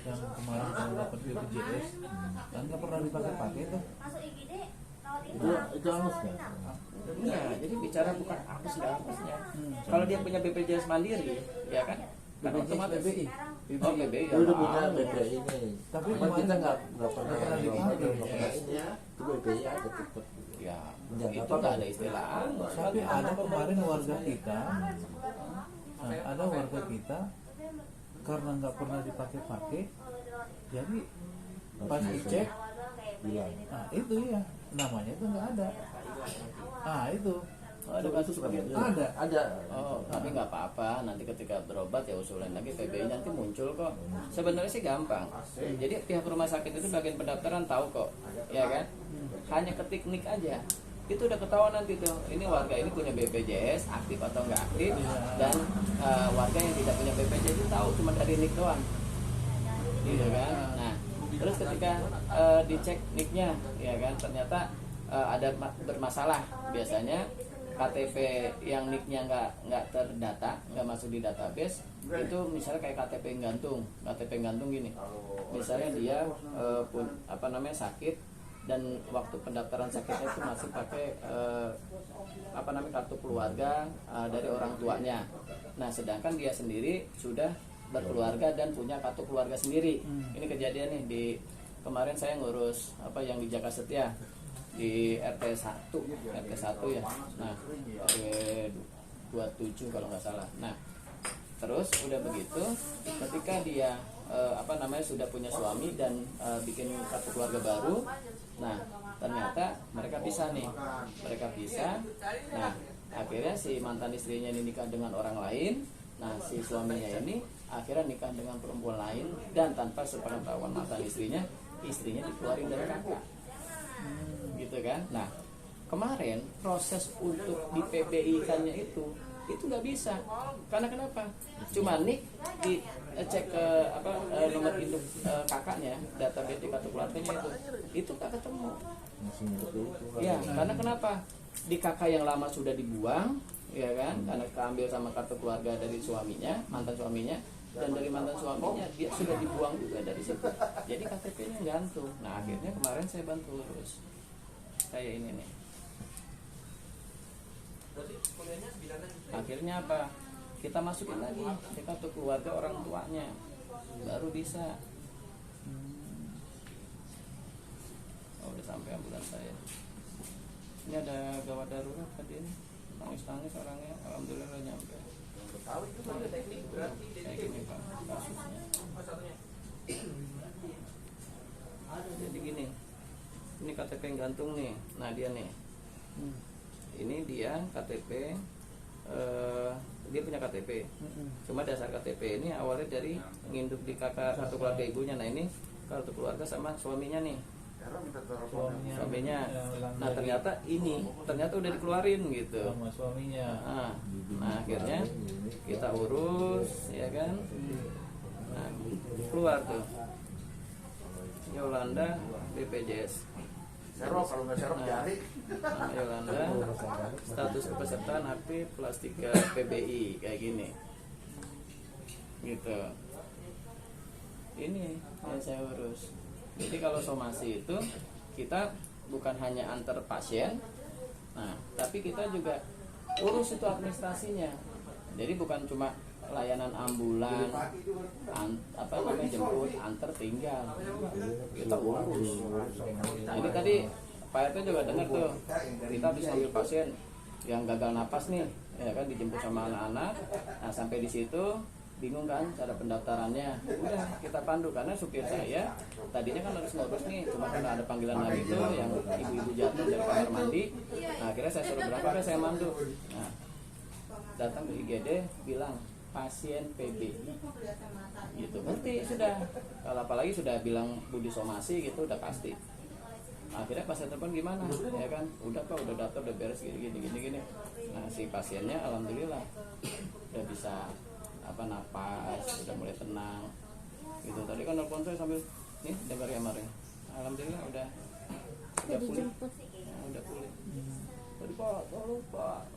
yang kemarin kamu dapat BPJS kan nggak pernah dipakai tuh. Itu angus nggak? Iya, jadi bicara bukan hapus nggak hapusnya. Kalau dia punya BPJS Mandiri, ya kan? Kan otomatis. BPI. Oh, BPI. Dia udah punya BPI ini. Tapi Cuman kemarin kita nggak pernah nggak pernah dipakai. nggak pernah ini. Itu BPI ada cepet. Ya, Jangan itu apa-apa. nggak ada istilah angus. Tapi ada kemarin warga kita, ada warga kita karena nggak pernah dipakai-pakai, jadi pas dicek, Bilang. nah itu ya namanya itu nggak ada. Nah itu Oh, ada kasus begitu. Ada. Oh, tapi nggak apa-apa. Nanti ketika berobat ya usulin lagi PBI nanti muncul kok. Sebenarnya sih gampang. Jadi pihak rumah sakit itu bagian pendaftaran tahu kok, ya kan? Hanya ketik nik aja. Itu udah ketahuan nanti tuh. Ini warga ini punya BPJS aktif atau nggak aktif, dan warga yang tidak punya BPJS itu tahu cuma dari nik doang, gitu kan? Nah, terus ketika dicek niknya, ya kan? Ternyata ada bermasalah. Biasanya KTP yang nicknya nggak terdata, nggak masuk di database, itu misalnya kayak KTP gantung gini. Misalnya dia sakit dan waktu pendaftaran sakitnya itu masih pakai kartu keluarga dari orang tuanya. Nah, sedangkan dia sendiri sudah berkeluarga dan punya kartu keluarga sendiri. Ini kejadian nih di kemarin saya ngurus yang di Jakarta Setia. Di RT 1 ya. Nah, RW 27 kalau nggak salah. Nah, terus udah begitu ketika dia sudah punya suami dan bikin kartu keluarga baru. Nah, ternyata mereka pisah. Nah, akhirnya si mantan istrinya ini nikah dengan orang lain. Nah, si suaminya ini akhirnya nikah dengan perempuan lain dan tanpa sepengetahuan mantan istrinya dikeluarin dari kakak. Gitu kan. Nah, kemarin proses untuk di PBI-kannya itu nggak bisa. Karena kenapa? Cuma nik dicek ke nomor induk kakaknya, database di kartu keluarganya itu nggak ketemu. Ya, karena kenapa? Di kakak yang lama sudah dibuang, ya kan? Karena keambil sama kartu keluarga dari suaminya, mantan suaminya, dan dari mantan suaminya dia sudah dibuang juga dari situ. Jadi KTP-nya gantung. Nah, akhirnya kemarin saya bantu urus kayak ini nih. Akhirnya apa? Kita masukin lagi di kartu keluarga orang tuanya, baru bisa. Oh, udah sampai ambulans saya. Ini ada gawat darurat tadi ini. Nangis orangnya, alhamdulillah udah nyampe. Kayak gini Pak kasusnya. Jadi gini. Ini KTP yang gantung nih. Nah, dia nih. Ini dia KTP, dia punya KTP. Cuma dasar KTP ini awalnya dari nginduk di kakak kartu keluarga ibunya. Nah, ini kartu keluarga sama suaminya nih. Suaminya. Nah, ternyata udah dikeluarin gitu. Sama suaminya. Nah, akhirnya kita urus, ya kan? Nah, keluar tuh. Yolanda BPJS. Kalau nggak serok jari. Yolanda status kepesertaan aktif kelas 3 PBI kayak gini. Gitu. Ini yang saya urus. Jadi kalau somasi itu kita bukan hanya antar pasien, tapi kita juga urus itu administrasinya. Jadi bukan cuma layanan ambulan, jemput, antar tinggal, kita urus. Nah, ini tadi Pak RT juga dengar tuh, kita habis ambil pasien yang gagal napas nih, ya kan, dijemput sama anak-anak. Nah, sampai di situ bingung kan cara pendaftarannya. Udah kita pandu, karena supir saya tadinya kan harus ngurus nih, cuma karena ada panggilan lagi tuh yang ibu-ibu jatuh dari kamar mandi. Nah, akhirnya saya suruh berangkat, saya mandu. Nah, datang ke IGD bilang pasien PB gitu, ngerti sudah. Kalau apalagi sudah bilang budi somasi gitu, udah pasti. Akhirnya pas saya telepon gimana, ya kan, udah Pak, udah daftar, udah beres gini. Nah, si pasiennya alhamdulillah udah bisa napas, udah mulai tenang gitu. Tadi kan telepon saya sambil nih dengar kamarnya, alhamdulillah udah pulih. Udah pulih. Tadi Pak, tolong Pak,